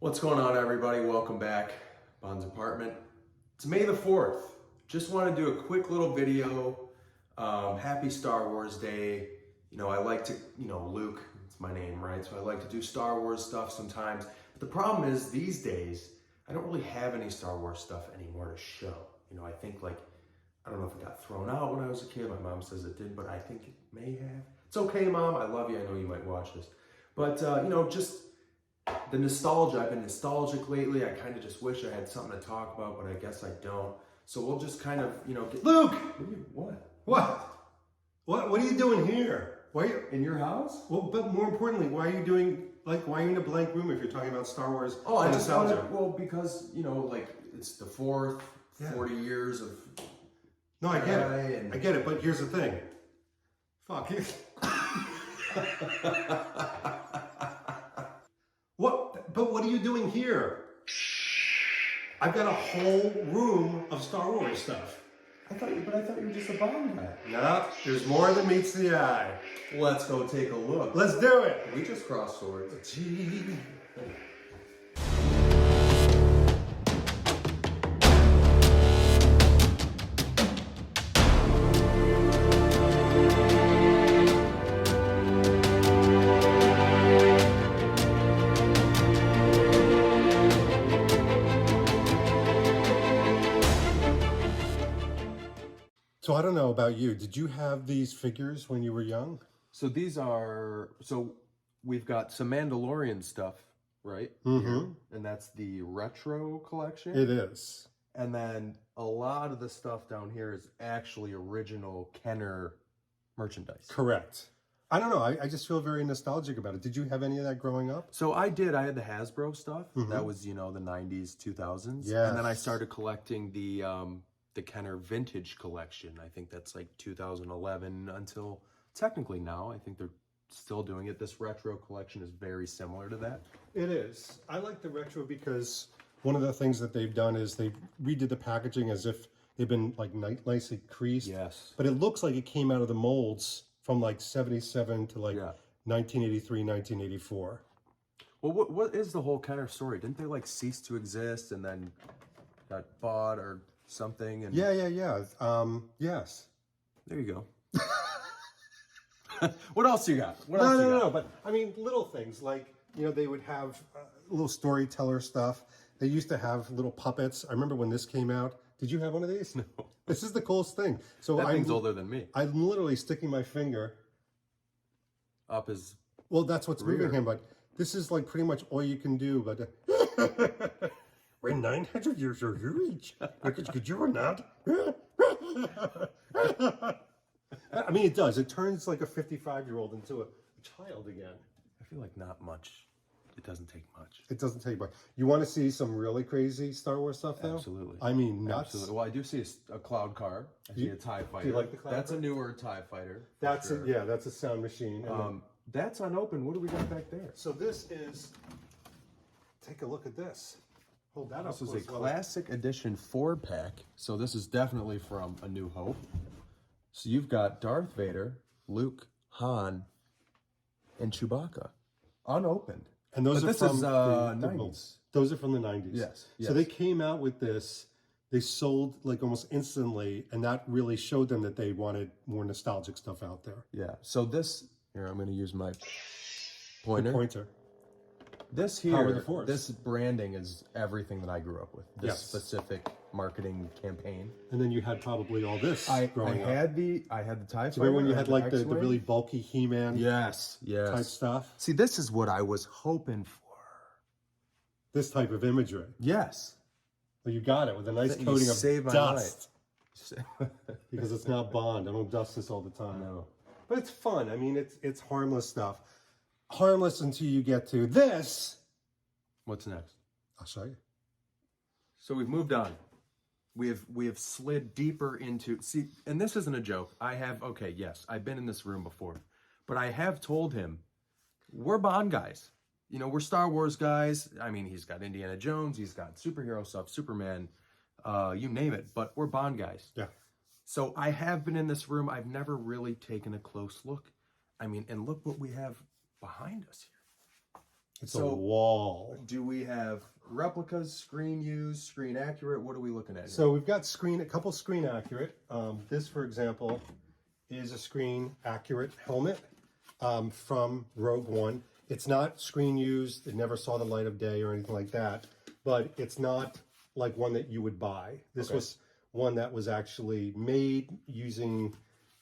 What's going on, everybody? Welcome back, Bond's Apartment. It's May the 4th. Just want to do a quick little video. Happy Star Wars Day. You know, I like to, Luke, it's my name, right? So I like to do Star Wars stuff sometimes. But the problem is, these days, I don't really have any Star Wars stuff anymore to show. You know, I think I don't know if it got thrown out when I was a kid. My mom says it did, but I think it may have. It's okay, Mom. I love you. I know you might watch this. But, just the nostalgia. I've been nostalgic lately. I kind of just wish I had something to talk about, but I guess I don't. So we'll just kind of, get... Luke! What? What are you doing here? Why are you In your house? Well, but more importantly, why are you in a blank room if you're talking about Star Wars? Oh, I just nostalgia? because, it's the 40 years of... No, I get it. I get it, but here's the thing. Fuck you. What are you doing here? I've got a whole room of Star Wars stuff. I thought you were just a Bond guy. No, there's more than meets the eye. Let's go take a look. Let's do it. We just crossed swords. Gee. So I don't know about you. Did you have these figures when you were young? So we've got some Mandalorian stuff, right? Mm-hmm. Here, and that's the retro collection. It is. And then a lot of the stuff down here is actually original Kenner merchandise. Correct. I don't know. I just feel very nostalgic about it. Did you have any of that growing up? So I did. I had the Hasbro stuff. Mm-hmm. That was, the 90s, 2000s. Yes. And then I started collecting the Kenner vintage collection. I think that's like 2011 until technically now. I think they're still doing it. This retro collection is very similar to that. It is. I like the retro because one of the things that they've done is they redid the packaging as if they've been nicely creased. Yes. But it looks like it came out of the molds from 77 to 1983, 1984. Well, what is the whole Kenner story? Didn't they cease to exist and then got bought or something? And Yeah. Yes. there you go. What else you got? No. But I mean, little things they would have little storyteller stuff. They used to have little puppets. I remember when this came out. Did you have one of these? No. This is the coolest thing. So That thing's older than me. I'm literally sticking my finger Up his... Well, that's what's rear. moving him, but this is pretty much all you can do. But we're 900 years of age. Could you or not? I mean, it does. It turns a 55-year-old into a child again. I feel like not much. It doesn't take much. It doesn't take much. You want to see some really crazy Star Wars stuff, though? Absolutely. I mean, nuts. Absolutely. Well, I do see a cloud car. I see a TIE fighter. Do you like the cloud That's car? a newer TIE fighter. That's a sound machine. That's unopened. What do we got back there? So this is. Take a look at this. Hold that up. This is a classic edition 4-pack. So this is definitely from A New Hope. So you've got Darth Vader, Luke, Han, and Chewbacca, unopened. And those But are this from is the 90s. Those are from the 90s. Yes. So they came out with this. They sold almost instantly, and that really showed them that they wanted more nostalgic stuff out there. Yeah. So this here, I'm going to use my The pointer. This Power of here, the Force. this branding is everything that I grew up with. This Yes. specific marketing campaign. And then you had probably all this I growing up. had the TIE Fighter. Remember when you I had the X-Wing? really bulky He-Man yes type stuff? See, this is what I was hoping for. This type of imagery. Yes. Well, you got it with a nice You coating saved of my dust. Because it's not Bond. I don't dust this all the time. No. But it's fun. I mean, it's harmless stuff. Harmless until you get to this. What's next? I'll show you. So we've moved on. We have slid deeper into... See, and this isn't a joke. I've been in this room before. But I have told him, we're Bond guys. We're Star Wars guys. I mean, he's got Indiana Jones. He's got superhero stuff, Superman, you name it. But we're Bond guys. Yeah. So I have been in this room. I've never really taken a close look. I mean, and look what we have behind us here. It's a wall. Do we have replicas, screen used, screen accurate? What are we looking at here? So we've got a couple screen accurate. This, for example, is a screen accurate helmet from Rogue One. It's not screen used. It never saw the light of day or anything like that. But it's not like one that you would buy. This was one that was actually made using,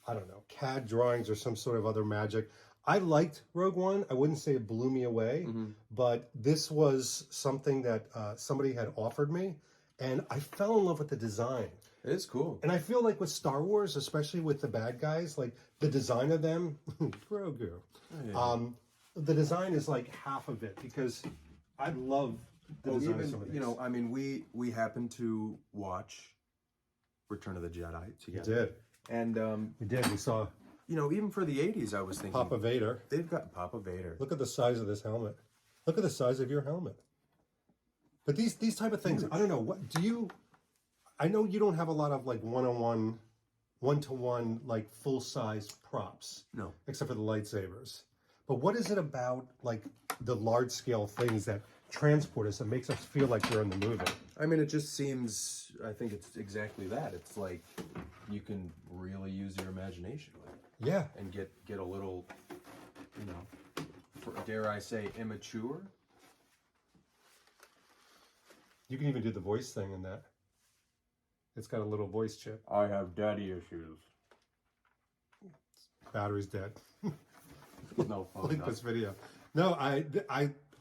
I don't know, CAD drawings or some sort of other magic. I liked Rogue One. I wouldn't say it blew me away, but this was something that somebody had offered me, and I fell in love with the design. It is cool. And I feel like with Star Wars, especially with the bad guys, like the design of them, Grogu, the design is like half of it because I love the design of some of these. You know, I mean, we happened to watch Return of the Jedi together. We did. And We did. We saw, you know, even for the 80s, I was thinking Papa Vader. they've got Papa Vader. Look at the size of this helmet. Look at the size of your helmet. But these type of things, I don't know. What do you? I know you don't have a lot of like one-to-one, like full-size props. No. Except for the lightsabers. But what is it about like the large-scale things that transport us and makes us feel like we're in the movie? I mean, it just seems, I think it's exactly that. It's like you can really use your imagination with it. Yeah. And get a little, you know, dare I say, immature. You can even do the voice thing in that. It's got a little voice chip. I have daddy issues. Battery's dead. No fun. Like this video. No, I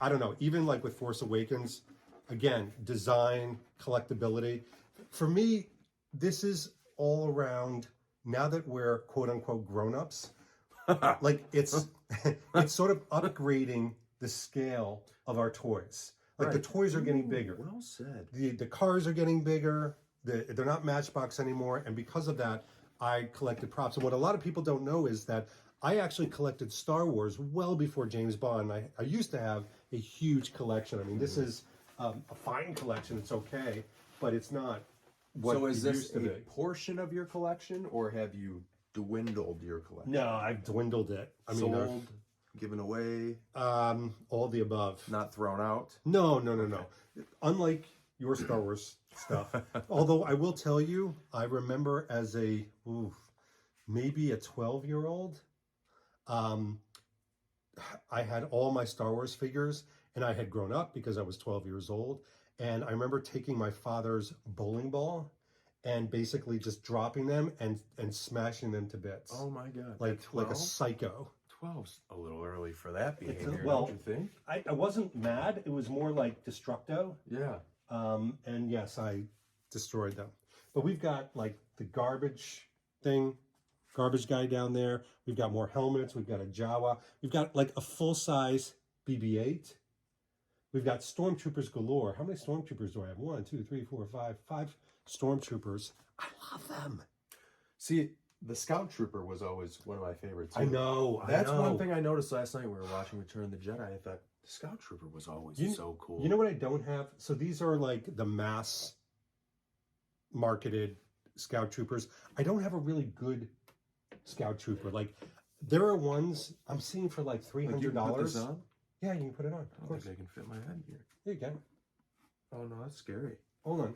don't know. Even like with Force Awakens, again, design, collectability. For me, this is all around. Now that we're quote unquote grown-ups, like it's sort of upgrading the scale of our toys. Like the toys are getting bigger. Well said. The cars are getting bigger. They're not Matchbox anymore, and because of that, I collected props. And what a lot of people don't know is that I actually collected Star Wars well before James Bond. I used to have a huge collection. I mean, this is a fine collection. It's okay, but it's not what So is it this used to a be. portion of your collection, or have you dwindled your collection? No, I've dwindled it. I mean, Sold, given away, all the above. not thrown out. No. Unlike your Star Wars stuff. Although I will tell you, I remember as maybe a 12-year-old, I had all my Star Wars figures, and I had grown up because I was 12 years old. And I remember taking my father's bowling ball and basically just dropping them and smashing them to bits. Oh my God. Like a psycho. 12's a little early for that behavior, well, don't you think? I wasn't mad. It was more like destructo. Yeah. And yes, I destroyed them. But we've got like the garbage guy down there. We've got more helmets. We've got a Jawa. We've got like a full-size BB-8. We've got stormtroopers galore. How many stormtroopers do I have? 1, 2, 3, 4, 5. 5 stormtroopers. I love them. See, the Scout Trooper was always one of my favorites. I know. That's one thing I noticed last night. We were watching Return of the Jedi. I thought the Scout Trooper was always so cool. You know what I don't have? So these are like the mass marketed Scout Troopers. I don't have a really good Scout Trooper. Like there are ones I'm seeing for like $300. Like you can put this on? Yeah, you can put it on. I Of don't course. think I can fit my head here. Here you go. Oh no, that's scary. Hold on.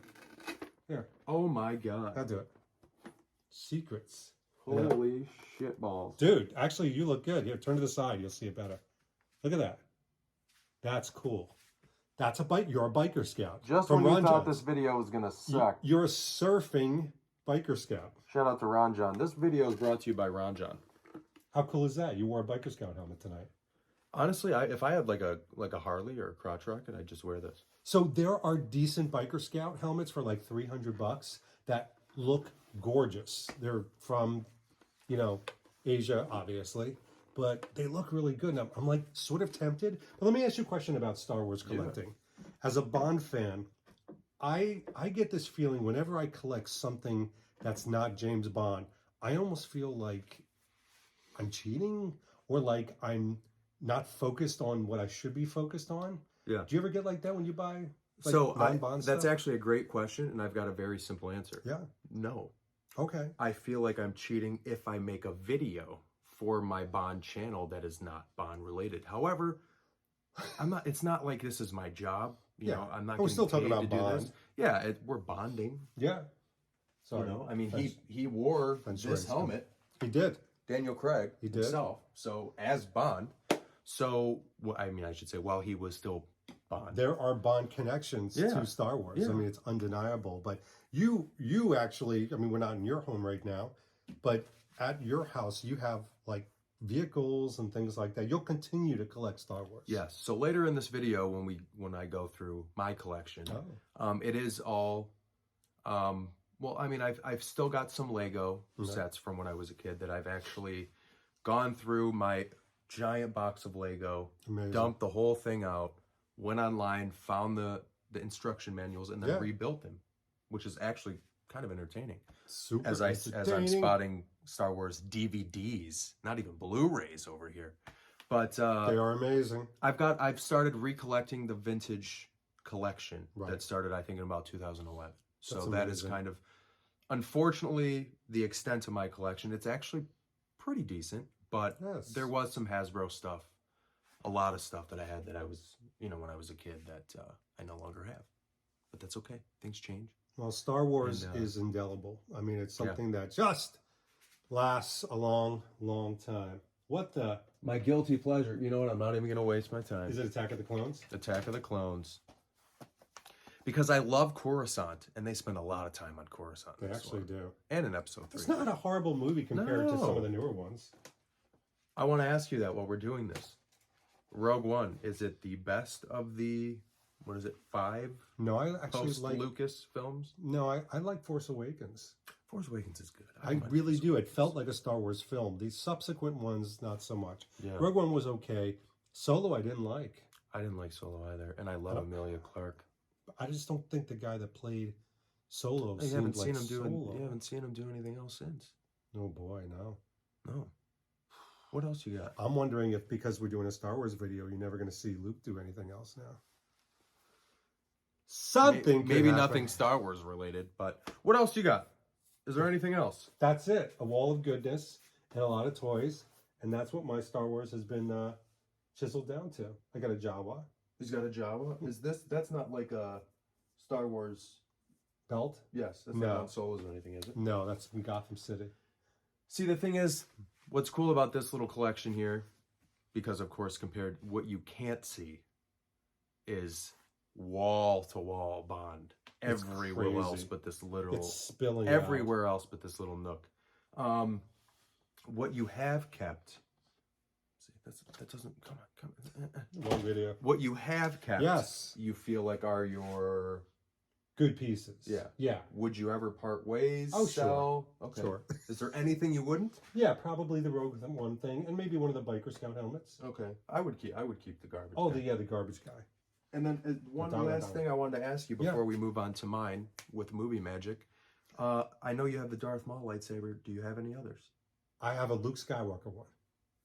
Here, Oh my God. I'll do it. Secrets. Holy shit balls. Dude, actually, you look good. Here, turn to the side. You'll see it better. Look at that. That's cool. That's a bike. You're a biker scout. Just from when you Ron thought John. this video was going to suck. You're a surfing biker scout. Shout out to Ron John. This video is brought to you by Ron John. How cool is that? You wore a biker scout helmet tonight. Honestly, if I had like a Harley or a crotch rocket, I'd just wear this. So there are decent biker scout helmets for like $300 that look gorgeous. They're from, Asia, obviously, but they look really good. And I'm like sort of tempted. But let me ask you a question about Star Wars collecting. Yeah. As a Bond fan, I get this feeling whenever I collect something that's not James Bond, I almost feel like I'm cheating or like I'm not focused on what I should be focused on. Yeah. Do you ever get like that when you buy non-Bond stuff? That's actually a great question, and I've got a very simple answer. Yeah. No. Okay. I feel like I'm cheating if I make a video for my Bond channel that is not Bond related. However, I'm not. It's not like this is my job. You Yeah. know, I'm not But we're getting still talking paid about to do Bond. this. Yeah, we're bonding. Yeah. Sorry. You know, I mean, Thanks. he wore Thanks, this Ray's. helmet, He did. Daniel Craig He did. himself. So as Bond. So well, I mean, I should say while he was still Bond. There are Bond connections Yeah. to Star Wars. Yeah. I mean, it's undeniable. But you actually, I mean, we're not in your home right now, but at your house, you have like vehicles and things like that. You'll continue to collect Star Wars. Yes. So later in this video, when I go through my collection, it is all. Well, I mean, I've still got some Lego sets from when I was a kid that I've actually gone through my giant box of Lego, Amazing. dumped the whole thing out, went online, found the instruction manuals, and then rebuilt them, which is actually kind of entertaining. Super as I'm spotting Star Wars DVDs, not even Blu-rays over here, but they are amazing. I've started recollecting the vintage collection Right. that started, I think, in about 2011. So That's that is amazing. kind of, unfortunately, the extent of my collection. It's actually pretty decent, but there was some Hasbro stuff, a lot of stuff that I had that I was, you know, when I was a kid that I no longer have. But that's okay. Things change. Well, Star Wars is indelible. I mean, it's something that just lasts a long, long time. What the? My guilty pleasure. You know what? I'm not even going to waste my time. Is it Attack of the Clones? Attack of the Clones. Because I love Coruscant, and they spend a lot of time on Coruscant. They actually do. And in Episode 3. It's not a horrible movie compared to some of the newer ones. I want to ask you that while we're doing this. Rogue One, is it the best of the, what is it, 5 No, I actually like Lucas films? No, I like Force Awakens. Force Awakens is good. I really do. It felt like a Star Wars film. The subsequent ones, not so much. Yeah. Rogue One was okay. Solo, I didn't like. I didn't like Solo either, and I love Amelia Clarke. I just don't think the guy that played Solo You seemed like you Solo. haven't seen him do anything else since. Oh boy, no. No. What else you got? I'm wondering if because we're doing a Star Wars video, you're never going to see Luke do anything else now. Something could maybe happen. nothing Star Wars related, but what else you got? Is there anything else? That's it. A wall of goodness and a lot of toys, and that's what my Star Wars has been chiseled down to. I got a Jawa He's got a Jawa. Is this? That's not like a Star Wars belt. Yes, that's No. not on Solos or anything, is it? No, that's from Gotham City. See, the thing is, what's cool about this little collection here, because of course, compared what you can't see, is wall to wall Bond everywhere crazy. else but this little. It's spilling everywhere else but this little nook. What you have kept. See, that doesn't come on. One video. What you have kept. Yes. You feel like are your. Good pieces. Yeah. Yeah. Would you ever part ways? Oh, sell? sure. Okay. Sure. Is there anything you wouldn't? Yeah, probably the Rogue One thing, and maybe one of the Biker Scout helmets. Okay. I would keep the garbage. Oh, guy. the garbage guy. And then one last thing I wanted to ask you before we move on to mine with movie magic. I know you have the Darth Maul lightsaber. Do you have any others? I have a Luke Skywalker one.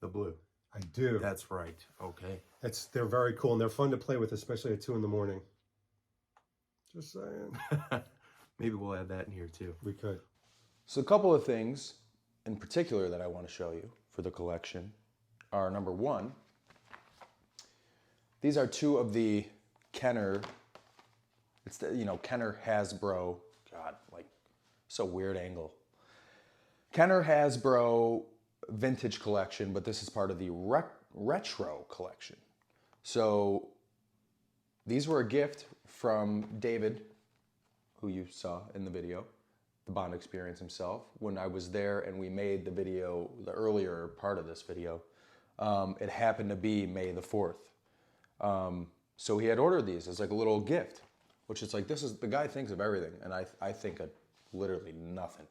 The blue. I do. That's right. Okay. They're very cool, and they're fun to play with, especially at 2 a.m. Just saying. Maybe we'll add that in here too. We could. So a couple of things in particular that I want to show you for the collection are, number one, these are 2 of the Kenner, it's the, Kenner Hasbro, God, like, so weird angle. Kenner Hasbro vintage collection, but this is part of the retro collection. So these were a gift from David, who you saw in the video, the Bond Experience himself, when I was there and we made the video, the earlier part of this video. It happened to be May the 4th. So he had ordered these as like a little gift, which is like, the guy thinks of everything, and I think of literally nothing.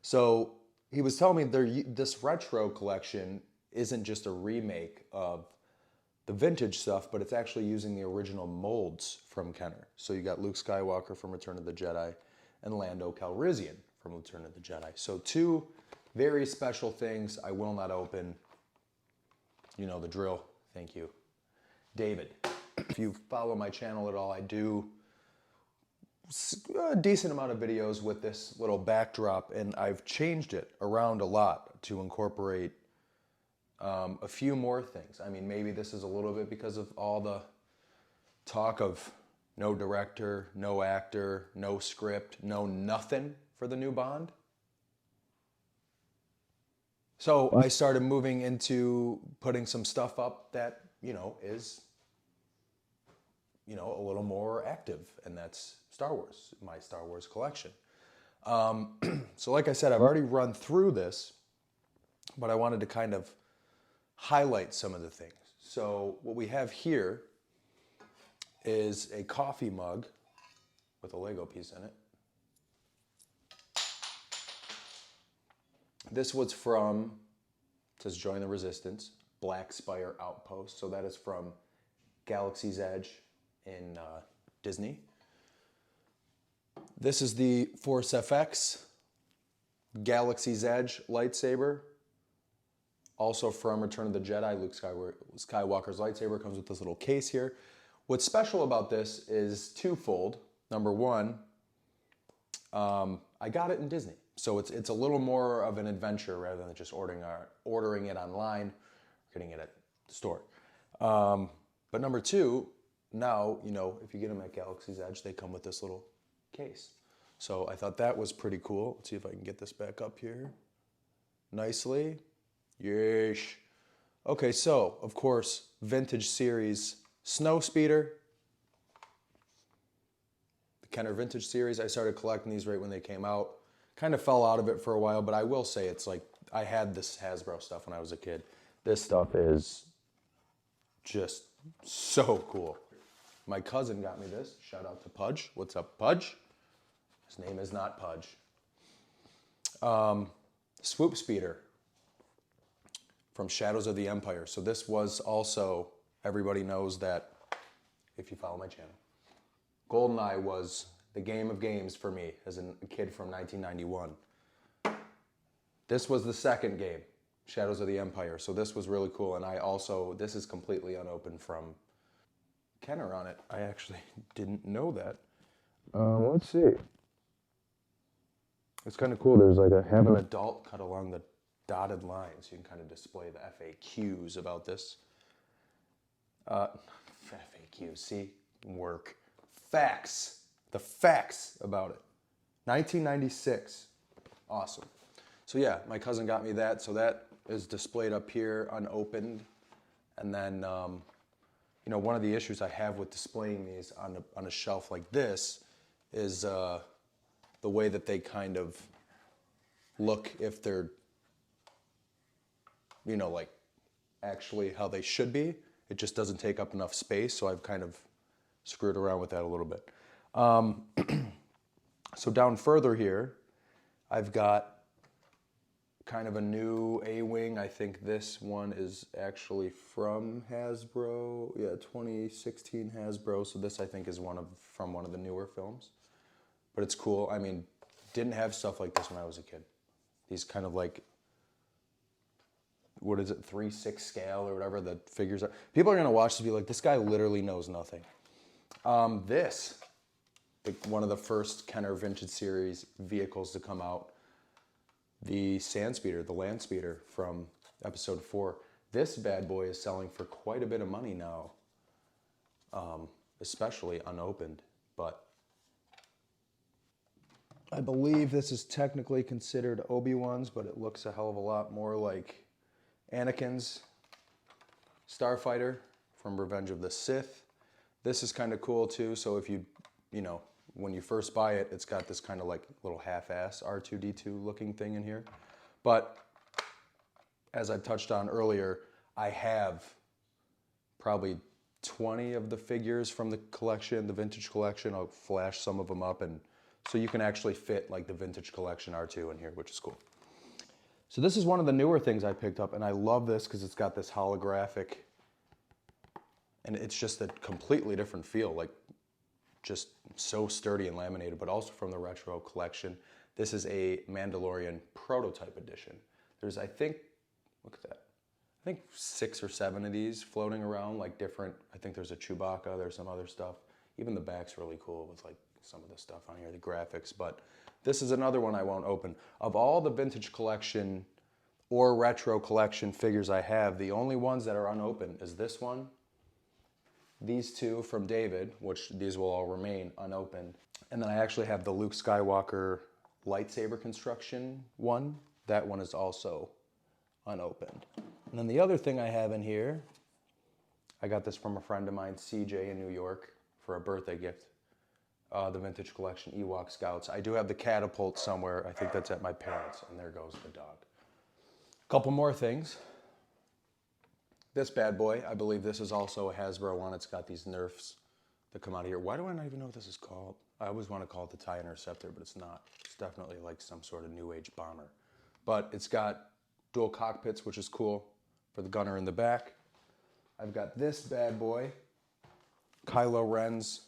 So he was telling me this retro collection isn't just a remake of the vintage stuff, but it's actually using the original molds from Kenner. So you got Luke Skywalker from Return of the Jedi and Lando Calrissian from Return of the Jedi. So 2 very special things I will not open. You know the drill. Thank you. David, if you follow my channel at all, I do a decent amount of videos with this little backdrop, and I've changed it around a lot to incorporate A few more things. I mean, maybe this is a little bit because of all the talk of no director, no actor, no script, no nothing for the new Bond. So I started moving into putting some stuff up that, is, a little more active, and that's Star Wars, my Star Wars collection. So like I said, I've already run through this, but I wanted to kind of highlight some of the things. So what we have here is a coffee mug with a Lego piece in it. This was from, it says Join the Resistance, Black Spire Outpost. So that is from Galaxy's Edge in Disney. This is the Force FX Galaxy's Edge lightsaber. Also from Return of the Jedi, Luke Skywalker's lightsaber comes with this little case here. What's special about this is twofold. Number one, I got it in Disney. So it's a little more of an adventure rather than just ordering it online, getting it at the store. But number two, now, if you get them at Galaxy's Edge, they come with this little case. So I thought that was pretty cool. Let's see if I can get this back up here nicely. Yeesh. Okay, so, of course, vintage series Snow Speeder. The Kenner Vintage series, I started collecting these right when they came out. Kind of fell out of it for a while, but I will say it's like, I had this Hasbro stuff when I was a kid. This stuff is just so cool. My cousin got me this. Shout out to Pudge. What's up, Pudge? His name is not Pudge. Swoop Speeder from Shadows of the Empire. So this was also, everybody knows that, if you follow my channel, GoldenEye was the game of games for me as a kid from 1991. This was the second game, Shadows of the Empire. So this was really cool. And this is completely unopened from Kenner on it. I actually didn't know that. Let's see. It's kind of cool. There's like have an adult cut along the dotted line, so you can kind of display the FAQs about this. FAQs, see? Work. Facts. The facts about it. 1996. Awesome. So yeah, my cousin got me that, so that is displayed up here unopened. And then, one of the issues I have with displaying these on a shelf like this is the way that they kind of look, if they're, like actually how they should be. It just doesn't take up enough space, so I've kind of screwed around with that a little bit. So down further here, I've got kind of a new A-Wing. I think this one is actually from Hasbro. Yeah, 2016 Hasbro. So this, I think, is from one of the newer films. But it's cool. I mean, didn't have stuff like this when I was a kid. These kind of like, what is it, 3/6 scale or whatever the figures are. People are gonna watch this and be like, this guy literally knows nothing. One of the first Kenner Vintage Series vehicles to come out, the Sand Speeder, the Land Speeder from episode 4. This bad boy is selling for quite a bit of money now, especially unopened, but I believe this is technically considered Obi-Wan's, but it looks a hell of a lot more like Anakin's Starfighter from Revenge of the Sith. This is kind of cool too, so if when you first buy it, it's got this kind of like little half-ass R2-D2 looking thing in here. But as I touched on earlier, I have probably 20 of the figures from the collection, the vintage collection. I'll flash some of them up, and so you can actually fit like the vintage collection R2 in here, which is cool. So this is one of the newer things I picked up, and I love this because it's got this holographic, and it's just a completely different feel, like just so sturdy and laminated, but also from the retro collection. This is a Mandalorian prototype edition. There's, I think, look at that. I think 6 or 7 of these floating around, like different. I think there's a Chewbacca, there's some other stuff. Even the back's really cool with like some of the stuff on here, the graphics, but this is another one I won't open. Of all the vintage collection or retro collection figures I have, the only ones that are unopened is this one, these two from David, which these will all remain unopened. And then I actually have the Luke Skywalker lightsaber construction one. That one is also unopened. And then the other thing I have in here, I got this from a friend of mine, CJ in New York, for a birthday gift. The Vintage Collection Ewok Scouts. I do have the catapult somewhere. I think that's at my parents', and there goes the dog. A couple more things. This bad boy, I believe this is also a Hasbro one. It's got these Nerfs that come out of here. Why do I not even know what this is called? I always want to call it the TIE Interceptor, but it's not. It's definitely like some sort of New Age bomber. But it's got dual cockpits, which is cool for the gunner in the back. I've got this bad boy, Kylo Ren's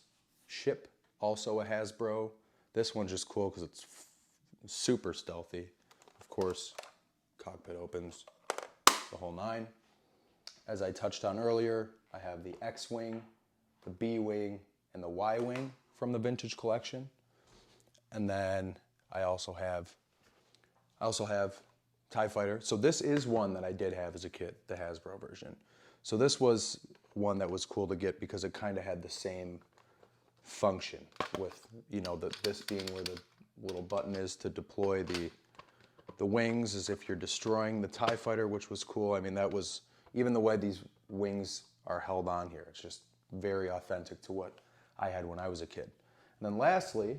ship, also a Hasbro. This one's just cool because it's super stealthy. Of course, cockpit opens, the whole nine. As I touched on earlier, I have the X-Wing, the B-Wing, and the Y-Wing from the Vintage Collection. And then I also have TIE Fighter. So this is one that I did have as a kid, the Hasbro version. So this was one that was cool to get because it kind of had the same function with, you know, this being where the little button is to deploy the wings as if you're destroying the TIE Fighter, which was cool. I mean, that was, even the way these wings are held on here, it's just very authentic to what I had when I was a kid. And then lastly,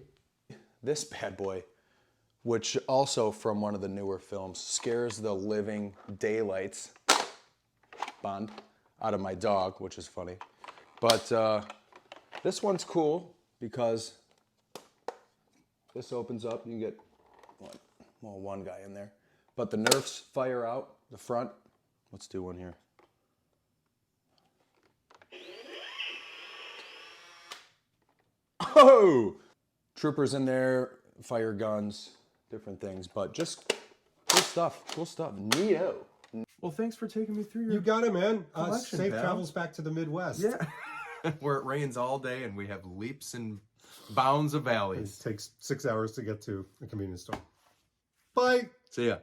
this bad boy, which also from one of the newer films, scares the living daylights, Bond, out of my dog, which is funny. But this one's cool because this opens up, you get one guy in there. But the Nerfs fire out the front. Let's do one here. Oh! Troopers in there, fire guns, different things, but just cool stuff, neato. Well, thanks for taking me through your You got it, man. collection, Safe pal. travels back to the Midwest. Yeah. Where it rains all day and we have leaps and bounds of It valleys. takes 6 hours to get to a convenience store. Bye. See ya.